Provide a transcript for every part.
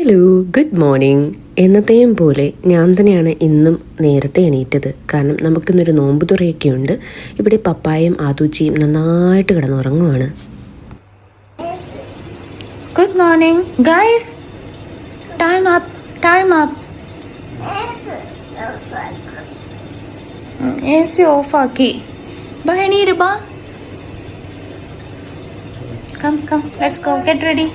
Hello, good morning. എന്നത്തെയും പോലെ ഞാൻ തന്നെയാണ് ഇന്നും നേരത്തെ എണീറ്റത്. കാരണം നമുക്കിന്നൊരു നോമ്പ് തുറയൊക്കെ ഉണ്ട്. ഇവിടെ പപ്പായും ആദൂച്ചിയും നന്നായിട്ട് കിടന്നുറങ്ങുവാണ്. Good morning guys, time up. A C ഓഫാക്കി. ബാ എണീര് ബാ. Come let's go, get ready.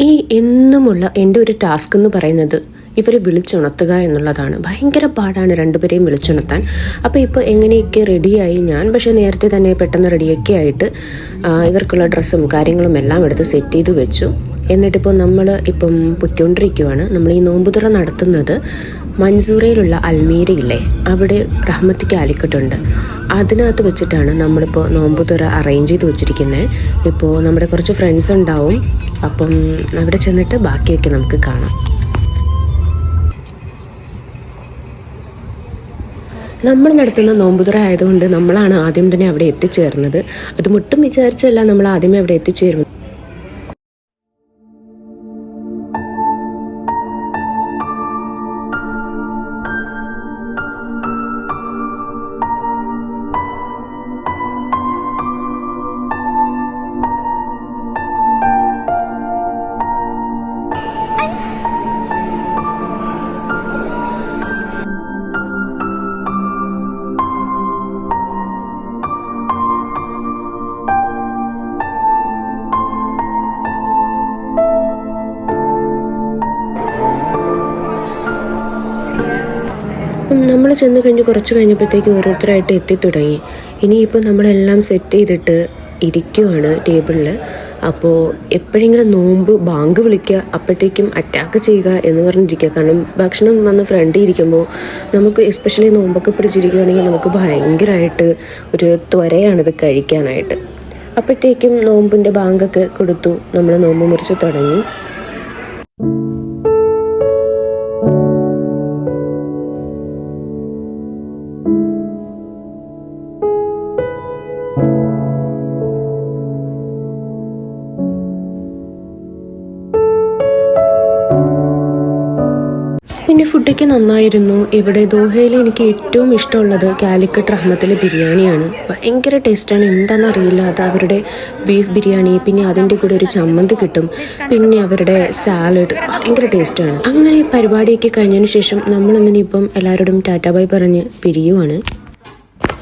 ഈ എന്നുമുള്ള എൻ്റെ ഒരു ടാസ്ക് എന്ന് പറയുന്നത് ഇവരെ വിളിച്ചുണർത്തുക എന്നുള്ളതാണ്. ഭയങ്കര പാടാണ് രണ്ടുപേരെയും വിളിച്ചുണർത്താൻ. അപ്പോൾ ഇപ്പോൾ എങ്ങനെയൊക്കെ റെഡിയായി ഞാൻ. പക്ഷേ നേരത്തെ തന്നെ പെട്ടെന്ന് റെഡിയൊക്കെ ആയിട്ട് ഇവർക്കുള്ള ഡ്രസ്സും കാര്യങ്ങളും എല്ലാം എടുത്ത് സെറ്റ് ചെയ്ത് വെച്ചു. എന്നിട്ടിപ്പോൾ നമ്മൾ ഇപ്പം പൊയ്ക്കൊണ്ടിരിക്കുവാണ്. നമ്മൾ ഈ നോമ്പുതുറ നടത്തുന്നത് മൻസൂറയിലുള്ള അൽമീരയില്ലേ, അവിടെ റഹ്മത്തിക്ക് അലിക്കട്ടുണ്ട്. അതിനകത്ത് വെച്ചിട്ടാണ് നമ്മളിപ്പോൾ നോമ്പുതുറ അറേഞ്ച് ചെയ്ത് വെച്ചിരിക്കുന്നത്. ഇപ്പോൾ നമ്മുടെ കുറച്ച് ഫ്രണ്ട്സ് ഉണ്ടാവും. അപ്പം അവിടെ ചെന്നിട്ട് ബാക്കിയൊക്കെ നമുക്ക് കാണാം. നമ്മൾ നടത്തുന്ന നോമ്പുതുറ ആയതുകൊണ്ട് നമ്മളാണ് ആദ്യം തന്നെ അവിടെ എത്തിച്ചേർന്നത്. അത് മുട്ടും വിചാരിച്ചല്ല നമ്മൾ ആദ്യമേ അവിടെ എത്തിച്ചേരുന്നത്. നമ്മൾ ചെന്ന് കഴിഞ്ഞ് കുറച്ച് കഴിഞ്ഞപ്പോഴത്തേക്ക് ഓരോരുത്തരായിട്ട് എത്തിത്തുടങ്ങി. ഇനിയിപ്പോൾ നമ്മളെല്ലാം സെറ്റ് ചെയ്തിട്ട് ഇരിക്കുവാണ് ടേബിളിൽ. അപ്പോൾ എപ്പോഴെങ്കിലും നോമ്പ് ബാങ്ക് വിളിക്കുക, അപ്പോഴത്തേക്കും അറ്റാക്ക് ചെയ്യുക എന്ന് പറഞ്ഞിരിക്കുക. കാരണം ഭക്ഷണം വന്ന് ഫ്രണ്ടിൽ ഇരിക്കുമ്പോൾ നമുക്ക് എസ്പെഷ്യലി നോമ്പൊക്കെ പിടിച്ചിരിക്കുകയാണെങ്കിൽ നമുക്ക് ഭയങ്കരമായിട്ട് ഒരു ത്വരയാണിത് കഴിക്കാനായിട്ട്. അപ്പോഴത്തേക്കും നോമ്പിൻ്റെ ബാങ്കൊക്കെ കൊടുത്തു, നമ്മൾ നോമ്പ് മുറിച്ച് തുടങ്ങി. പിന്നെ ഫുഡൊക്കെ നന്നായിരുന്നു. ഇവിടെ ദോഹയിൽ എനിക്ക് ഏറ്റവും ഇഷ്ടമുള്ളത് കാലിക്കറ്റ് റഹ്മത്തിലെ ബിരിയാണിയാണ്. ഭയങ്കര ടേസ്റ്റാണ്. എന്താണെന്നറിയില്ല, അത് അവരുടെ ബീഫ് ബിരിയാണി, പിന്നെ അതിൻ്റെ കൂടെ ഒരു ചമ്മന്തി കിട്ടും, പിന്നെ അവരുടെ സാലഡ് ഭയങ്കര ടേസ്റ്റാണ്. അങ്ങനെ പരിപാടിയൊക്കെ കഴിഞ്ഞതിന് ശേഷം നമ്മളിന്നിപ്പം എല്ലാവരോടും ടാറ്റാ ബൈ പറഞ്ഞ് പിരിയുവാണ്.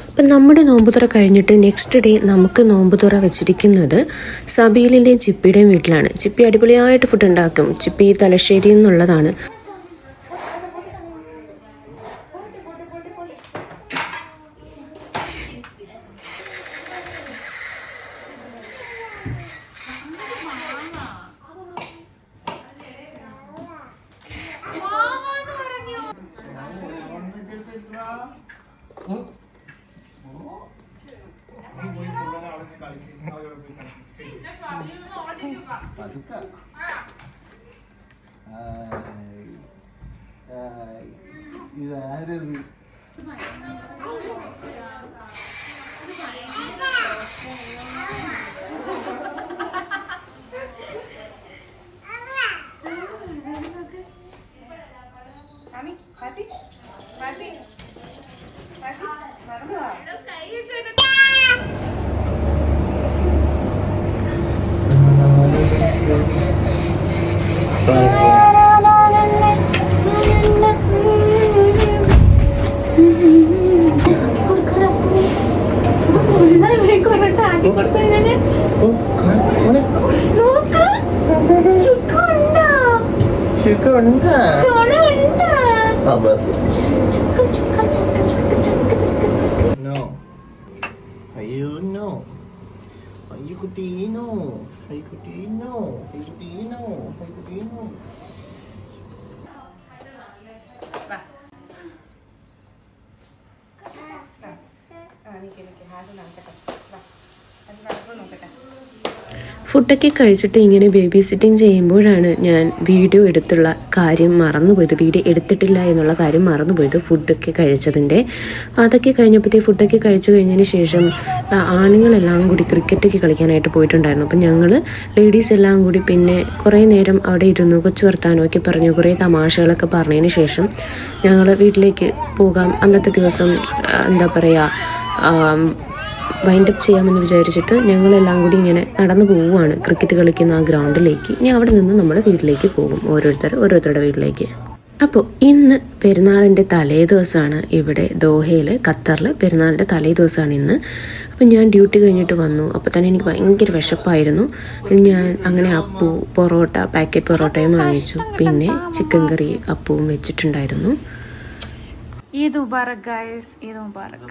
അപ്പം നമ്മുടെ നോമ്പുതുറ കഴിഞ്ഞിട്ട് നെക്സ്റ്റ് ഡേ നമുക്ക് നോമ്പുതുറ വെച്ചിരിക്കുന്നത് സബീലിൻ്റെയും ചിപ്പിയുടെയും വീട്ടിലാണ്. ചിപ്പി അടിപൊളിയായിട്ട് ഫുഡ് ഉണ്ടാക്കും. ചിപ്പി തലശ്ശേരിയിൽ നിന്നുള്ളതാണ്. ഫുഡൊക്കെ കഴിച്ചിട്ട് ഇങ്ങനെ ബേബി സിറ്റിംഗ് ചെയ്യുമ്പോഴാണ് ഞാൻ വീഡിയോ എടുത്തുള്ള കാര്യം മറന്നുപോയത്, വീഡിയോ എടുത്തിട്ടില്ല എന്നുള്ള കാര്യം മറന്നുപോയത് ഫുഡൊക്കെ കഴിച്ചതിൻ്റെ. അതൊക്കെ കഴിഞ്ഞപ്പോഴത്തേ ഫുഡൊക്കെ കഴിച്ചു കഴിഞ്ഞതിന് ശേഷം ആണുങ്ങളെല്ലാം കൂടി ക്രിക്കറ്റൊക്കെ കളിക്കാനായിട്ട് പോയിട്ടുണ്ടായിരുന്നു. അപ്പം ഞങ്ങൾ ലേഡീസ് എല്ലാം കൂടി പിന്നെ കുറേ നേരം അവിടെ ഇരുന്നു, കൊച്ചു വർത്താനമൊക്കെ പറഞ്ഞു, കുറേ തമാശകളൊക്കെ പറഞ്ഞതിന് ശേഷം ഞങ്ങൾ വീട്ടിലേക്ക് പോകാം, അന്നത്തെ ദിവസം എന്താ പറയുക വൈൻഡപ്പ് ചെയ്യാമെന്ന് വിചാരിച്ചിട്ട് ഞങ്ങളെല്ലാം കൂടി ഇങ്ങനെ നടന്നു പോവുകയാണ് ക്രിക്കറ്റ് കളിക്കുന്ന ആ ഗ്രൗണ്ടിലേക്ക്. ഇനി അവിടെ നിന്ന് നമ്മൾ വീട്ടിലേക്ക് പോകും, ഓരോരുത്തരുടെ വീട്ടിലേക്ക്. അപ്പോൾ ഇന്ന് പെരുന്നാളിൻ്റെ തലേ ദിവസമാണ്, ഇവിടെ ദോഹയിൽ ഖത്തറിൽ പെരുന്നാളിൻ്റെ തലേ ദിവസമാണ് ഇന്ന്. അപ്പം ഞാൻ ഡ്യൂട്ടി കഴിഞ്ഞിട്ട് വന്നു. അപ്പോൾ തന്നെ എനിക്ക് ഭയങ്കര വിശപ്പായിരുന്നു. ഞാൻ അങ്ങനെ പൊറോട്ട, പാക്കറ്റ് പൊറോട്ടയും വാങ്ങിച്ചു. പിന്നെ ചിക്കൻ കറി അപ്പവും വെച്ചിട്ടുണ്ടായിരുന്നു. ഈദ് മുബാറക് ഗൈസ്, ഈദ് മുബാറക്.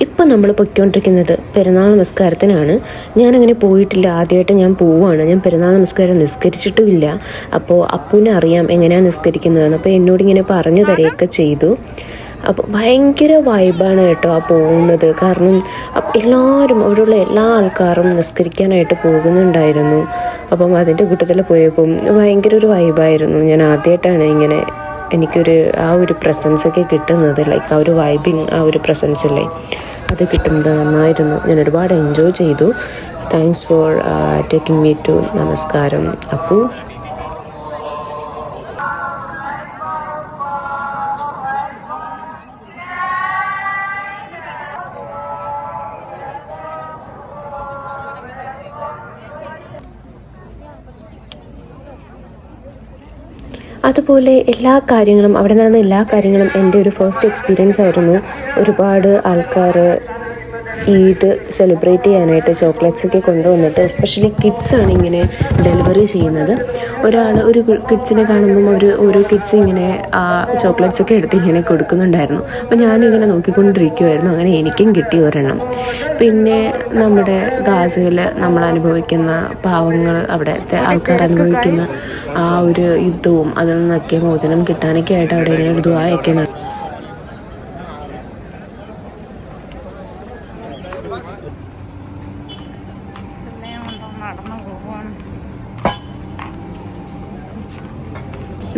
ഇപ്പം നമ്മൾ പൊയ്ക്കൊണ്ടിരിക്കുന്നത് പെരുന്നാൾ നമസ്കാരത്തിനാണ്. ഞാനങ്ങനെ പോയിട്ടില്ല, ആദ്യമായിട്ട് ഞാൻ പോവുകയാണ്. ഞാൻ പെരുന്നാൾ നമസ്കാരം നിസ്കരിച്ചിട്ടുമില്ല. അപ്പോൾ അപ്പൂനെ അറിയാം എങ്ങനെയാണ് നിസ്കരിക്കുന്നതെന്ന്. അപ്പോൾ എന്നോടിങ്ങനെ പറഞ്ഞു തരികയൊക്കെ ചെയ്തു. അപ്പോൾ ഭയങ്കര വൈബാണ് കേട്ടോ ആ പോകുന്നത്. കാരണം എല്ലാവരും, അവിടെയുള്ള എല്ലാ ആൾക്കാരും നിസ്കരിക്കാനായിട്ട് പോകുന്നുണ്ടായിരുന്നു. അപ്പം അതിൻ്റെ കൂട്ടത്തിൽ പോയപ്പം ഭയങ്കര ഒരു വൈബായിരുന്നു. ഞാൻ ആദ്യമായിട്ടാണ് ഇങ്ങനെ എനിക്കൊരു ആ ഒരു പ്രസൻസൊക്കെ കിട്ടുന്നത്, ലൈക്ക് ആ ഒരു വൈബിങ്, ആ ഒരു പ്രസൻസ് അല്ലേ, അത് കിട്ടുന്നത് നന്നായിരുന്നു. ഞാൻ ഒരുപാട് എൻജോയ് ചെയ്തു. Thanks for taking me to നമസ്കാരം അപ്പു. അതുപോലെ എല്ലാ കാര്യങ്ങളും, അവിടെ നടന്ന എല്ലാ കാര്യങ്ങളും എൻ്റെ ഒരു ഫസ്റ്റ് എക്സ്പീരിയൻസ് ആയിരുന്നു. ഒരുപാട് ആൾക്കാർ ഈദ് സെലിബ്രേറ്റ് ചെയ്യാനായിട്ട് ചോക്ലേറ്റ്സ് ഒക്കെ കൊണ്ടുവന്നിട്ട്, എസ്പെഷ്യലി കിഡ്സാണ് ഇങ്ങനെ ഡെലിവറി ചെയ്യുന്നത്. ഒരു കിഡ്സിനെ കാണുമ്പം ഓരോ കിഡ്സ് ഇങ്ങനെ ചോക്ലേറ്റ്സ് ഒക്കെ എടുത്ത് ഇങ്ങനെ കൊടുക്കുന്നുണ്ടായിരുന്നു. അപ്പോൾ ഞാനിങ്ങനെ നോക്കിക്കൊണ്ടിരിക്കുമായിരുന്നു. അങ്ങനെ എനിക്കും കിട്ടി ഒരെണ്ണം. പിന്നെ നമ്മുടെ ഗാസയിൽ നമ്മൾ അനുഭവിക്കുന്ന പാവങ്ങൾ, അവിടുത്തെ ആൾക്കാർ അനുഭവിക്കുന്ന ആ ഒരു യുദ്ധവും അതിൽ നിന്നൊക്കെ മോചനം കിട്ടാനൊക്കെ ആയിട്ട് അവിടെ ഇങ്ങനെ ഒരു ദുആയൊക്കെ നടന്നു.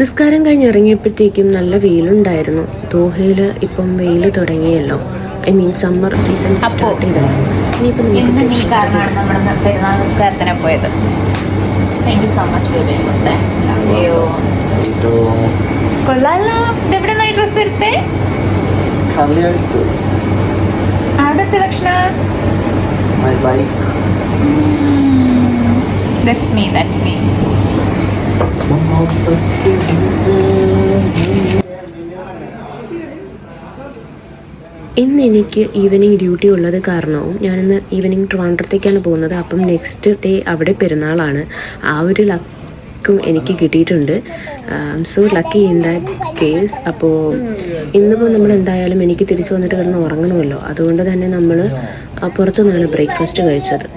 നിസ്കാരം കഴിഞ്ഞ് ഇറങ്ങിയപ്പോഴത്തേക്കും നല്ല വെയിലുണ്ടായിരുന്നു. ദോഹയിൽ ഇപ്പം വെയിൽ തുടങ്ങിയല്ലോ, I mean summer season start ചെയ്തല്ലോ. ഇനിയിപ്പം നീ കാരണമാണ് നമ്മൾ പെരുന്നാൾ നിസ്കാരത്തിന് പോയത്. Thank you so much baby. കൊള്ളാലോ. ഇതെവിടെ നിന്നായി ഡ്രസ്സ് എടുത്തേ? ആരുടെ സെലക്ഷനാ? My wife. That's me. ഇന്ന് എനിക്ക് ഈവനിങ് ഡ്യൂട്ടി ഉള്ളത് കാരണവും ഞാനിന്ന് ഈവനിങ് ട്രിവാൻഡ്രത്തേക്കാണ് പോകുന്നത്. അപ്പം നെക്സ്റ്റ് ഡേ അവിടെ പെരുന്നാളാണ്. ആ ഒരു ലക്കും എനിക്ക് കിട്ടിയിട്ടുണ്ട്. So lucky in that case. അപ്പോൾ ഇന്നിപ്പോൾ നമ്മൾ എന്തായാലും എനിക്ക് തിരിച്ചു വന്നിട്ട് കിടന്ന് ഉറങ്ങണമല്ലോ, അതുകൊണ്ട് തന്നെ നമ്മൾ പുറത്തുനിന്നാണ് ബ്രേക്ക്ഫാസ്റ്റ് കഴിച്ചത്.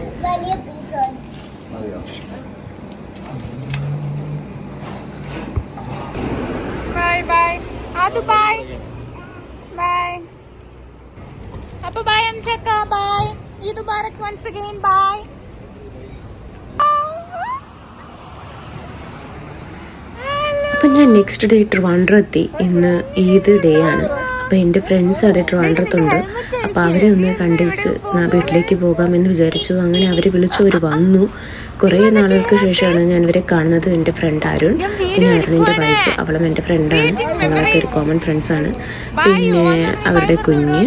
Appa bye Amchaka, bye. Eid Mubarak once again, bye. അപ്പം ഞാൻ നെക്സ്റ്റ് ഡേ ട്രിവാൻഡ്രം എത്തി. ഇന്ന് ഈദ് ഡേ ആണ്. അപ്പോൾ എൻ്റെ ഫ്രണ്ട്സ് അവിടെ ട്രിവാൻഡ്രത്തുണ്ട്. അപ്പോൾ അവരെ ഒന്ന് കണ്ടിച്ച് വീട്ടിലേക്ക് പോകാമെന്ന് വിചാരിച്ചു. അങ്ങനെ അവർ വിളിച്ചു, അവർ വന്നു. കുറേ നാളുകൾക്ക് ശേഷമാണ് ഞാൻ ഇവരെ കാണുന്നത്. എൻ്റെ ഫ്രണ്ട് അരുൺ, പിന്നെ അരുണിൻ്റെ വൈഫ്, അവളും എൻ്റെ ഫ്രണ്ടാണ്. ഞങ്ങളൊക്കെ ഒരു കോമൺ ഫ്രണ്ട്സാണ്. പിന്നെ അവരുടെ കുഞ്ഞ്.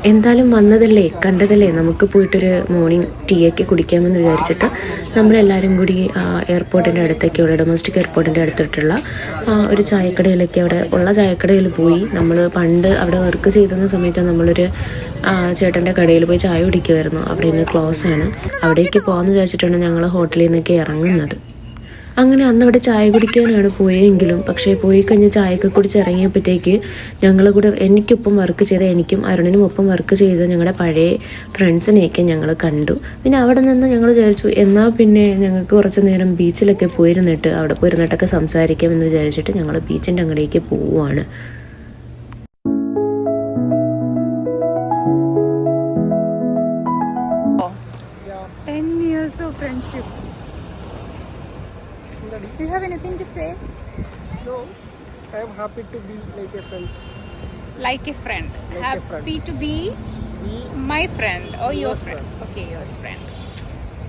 എന്തായാലും വന്നതല്ലേ, കണ്ടതല്ലേ, നമുക്ക് പോയിട്ടൊരു മോർണിംഗ് ടീ ഒക്കെ കുടിക്കാമെന്ന് വിചാരിച്ചിട്ട് നമ്മളെല്ലാവരും കൂടി എയർപോർട്ടിൻ്റെ അടുത്തേക്കുള്ള, ഡൊമസ്റ്റിക് എയർപോർട്ടിൻ്റെ അടുത്തിട്ടുള്ള ഒരു ചായക്കടയിലൊക്കെ, അവിടെ ഉള്ള ചായക്കടയിൽ പോയി. നമ്മൾ പണ്ട് അവിടെ വർക്ക് ചെയ്തിരുന്ന സമയത്ത് നമ്മളൊരു ചേട്ടൻ്റെ കടയിൽ പോയി ചായ കുടിക്കുമായിരുന്നു. അവിടെ ഇന്ന് ക്ലോസ് ആണ്. അവിടേക്ക് പോകാമെന്ന് വിചാരിച്ചിട്ടാണ് ഞങ്ങൾ ഹോട്ടലിൽ നിന്നൊക്കെ ഇറങ്ങുന്നത്. അങ്ങനെ അന്ന് അവിടെ ചായ കുടിക്കാനാണ് പോയെങ്കിലും പക്ഷേ പോയി കഴിഞ്ഞ് ചായയൊക്കെ കുടിച്ച് ഇറങ്ങിയപ്പോഴത്തേക്ക് ഞങ്ങൾ കൂടെ എനിക്കൊപ്പം വർക്ക് ചെയ്ത എനിക്കും അരുണിനും ഒപ്പം വർക്ക് ചെയ്ത ഞങ്ങളുടെ പഴയ ഫ്രണ്ട്സിനെയൊക്കെ ഞങ്ങൾ കണ്ടു. പിന്നെ അവിടെ നിന്ന് ഞങ്ങൾ വിചാരിച്ചു എന്നാൽ പിന്നെ ഞങ്ങൾക്ക് കുറച്ച് നേരം ബീച്ചിലൊക്കെ പോയിരുന്നിട്ട് അവിടെ പോയിരുന്നിട്ടൊക്കെ സംസാരിക്കാമെന്ന് വിചാരിച്ചിട്ട് ഞങ്ങൾ ബീച്ചിൻ്റെ അങ്ങടേക്ക് പോവുകയാണ്. Of friendship. Do you have anything to say? No, I am happy to be like a friend. Like a friend. Like a friend. Happy to be my friend or your friend. Okay, yours friend.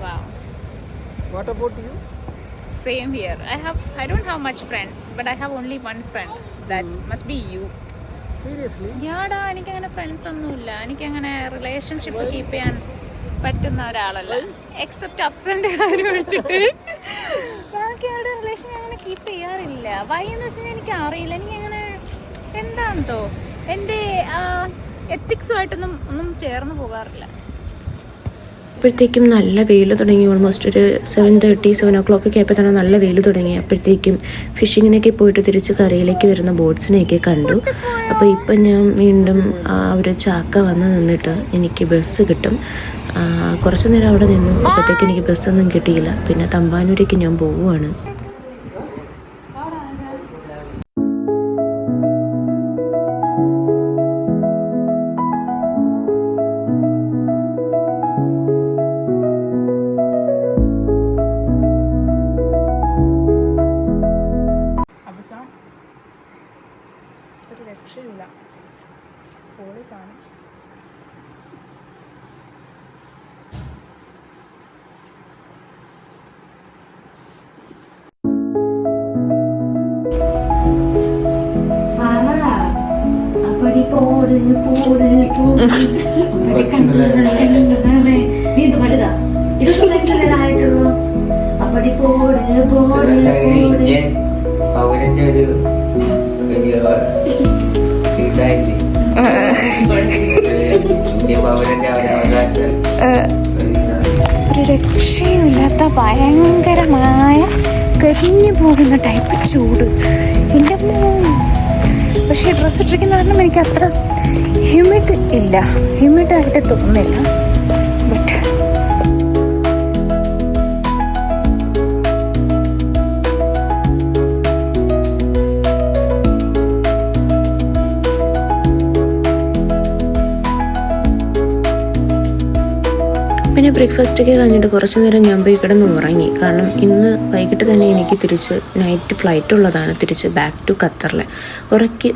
Wow. What about you? Same here. I don't have much friends, but I have only one friend. That must be you. Seriously? യാടാ എനിക്കങ്ങനെ friends ഒന്നുമില്ല. എനിക്കങ്ങനെ relationship keep ചെയ്യാൻ പറ്റുന്ന ഒരാളല്ല. Except അഫ്സലിന്റെ കാര്യം ഒഴിച്ചിട്ട് ബാക്കി ആരുടെ റിലേഷൻ ഞാൻ അങ്ങനെ കീപ്പ് ചെയ്യാറില്ല. വൈ എന്ന് വെച്ചാൽ എനിക്ക് അറിയില്ല. എനിക്കങ്ങനെ എന്താണെന്തോ എൻ്റെ എത്തിക്സുമായിട്ടൊന്നും ഒന്നും ചേർന്ന് പോകാറില്ല. അപ്പോഴത്തേക്കും നല്ല വെയിൽ തുടങ്ങി. ഓൾമോസ്റ്റ് ഒരു 7:30 7 o'clock ഒക്കെ ആയപ്പോൾ തന്നെ നല്ല വെയിൽ തുടങ്ങി. അപ്പോഴത്തേക്കും ഫിഷിങ്ങിനൊക്കെ പോയിട്ട് തിരിച്ച് കരയിലേക്ക് വരുന്ന ബോട്ട്സിനെയൊക്കെ കണ്ടു. അപ്പോൾ ഇപ്പം ഞാൻ വീണ്ടും ഒരു ചാക്ക വന്ന് നിന്നിട്ട് എനിക്ക് ബസ് കിട്ടും. കുറച്ച് നേരം അവിടെ നിന്നു. അപ്പോഴത്തേക്ക് എനിക്ക് ബസ്സൊന്നും കിട്ടിയില്ല. പിന്നെ തമ്പാനൂരേക്ക് ഞാൻ പോവുകയാണ്. ഒരു രക്ഷയില്ല. പോലീസാണ്. പൗരന്റെ ഒരു ഇതായിട്ട് പൗരന്റെ അവകാശം ഒരു രക്ഷയുമില്ലാത്ത ഭയങ്കരമായ കരിഞ്ഞു പോകുന്ന ടൈപ്പ് ചൂട്. എൻ്റെ പക്ഷേ ഡ്രസ്സ് ഇട്ടിരിക്കുന്ന കാരണം എനിക്ക് അത്ര ഹ്യൂമിഡ് ഇല്ല, ഹ്യൂമിഡായിട്ട് തോന്നുന്നില്ല. ബട്ട് പിന്നെ ബ്രേക്ക്ഫാസ്റ്റൊക്കെ കഴിഞ്ഞിട്ട് കുറച്ച് നേരം ഞാൻ പോയി കിടന്ന് ഉറങ്ങി. കാരണം ഇന്ന് വൈകിട്ട് തന്നെ എനിക്ക് തിരിച്ച് നൈറ്റ് ഫ്ലൈറ്റ് ഉള്ളതാണ്, തിരിച്ച് ബാക്ക് ടു ഖത്തറിൽ.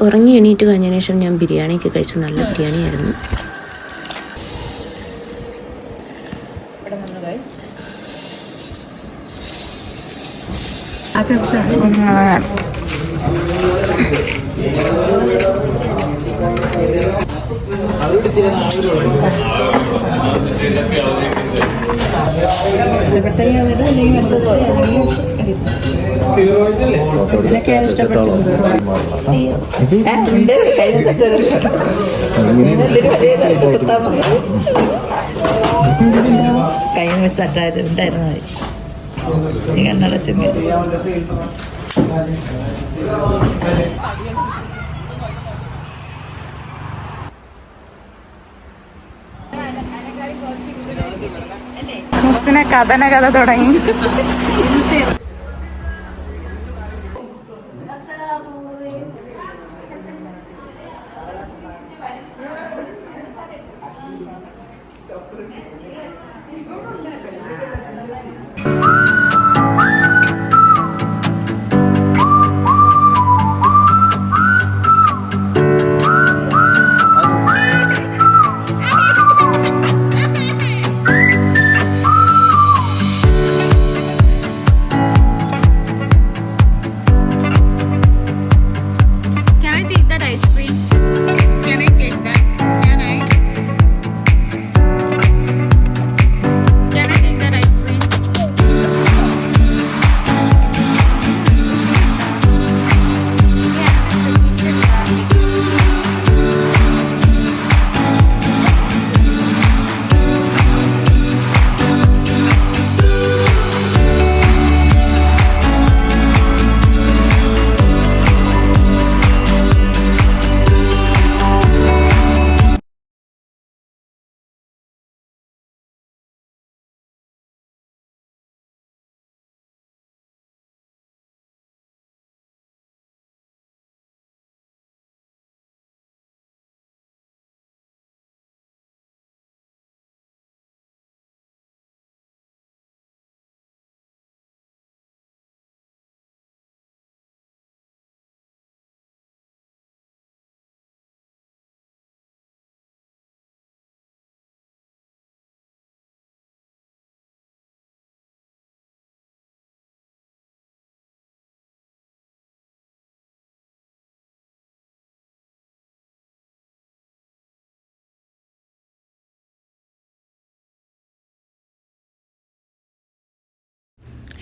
ഉറങ്ങി എണീറ്റ് കഴിഞ്ഞതിന് ശേഷം ഞാൻ ബിരിയാണിയൊക്കെ കഴിച്ചു. നല്ല ബിരിയാണി ആയിരുന്നു. കൈ സെറ്റായിട്ടുണ്ടായിരുന്നു നീ കണ്ണടച്ചെങ്കിൽ മുസ്സിനെ കഥ തുടങ്ങി.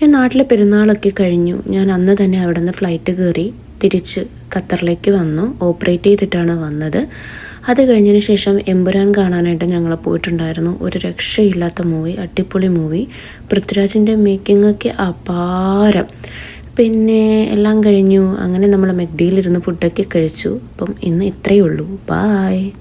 നാട്ടിലെ പെരുന്നാളൊക്കെ കഴിഞ്ഞു. ഞാൻ അന്ന് തന്നെ അവിടെ നിന്ന് ഫ്ലൈറ്റ് കയറി തിരിച്ച് ഖത്തറിലേക്ക് വന്നു. ഓപ്പറേറ്റ് ചെയ്തിട്ടാണ് വന്നത്. അത് കഴിഞ്ഞതിന് ശേഷം എമ്പുരാൻ കാണാനായിട്ട് ഞങ്ങൾ പോയിട്ടുണ്ടായിരുന്നു. ഒരു രക്ഷയില്ലാത്ത മൂവി, അടിപൊളി മൂവി. പൃഥ്വിരാജിൻ്റെ മേക്കിംഗ് ഒക്കെ അപാരം. പിന്നെ എല്ലാം കഴിഞ്ഞു. അങ്ങനെ നമ്മൾ മെക്ഡിയിലിരുന്ന് ഫുഡൊക്കെ കഴിച്ചു. അപ്പം ഇന്ന് ഇത്രയേ ഉള്ളൂ. ബായ്.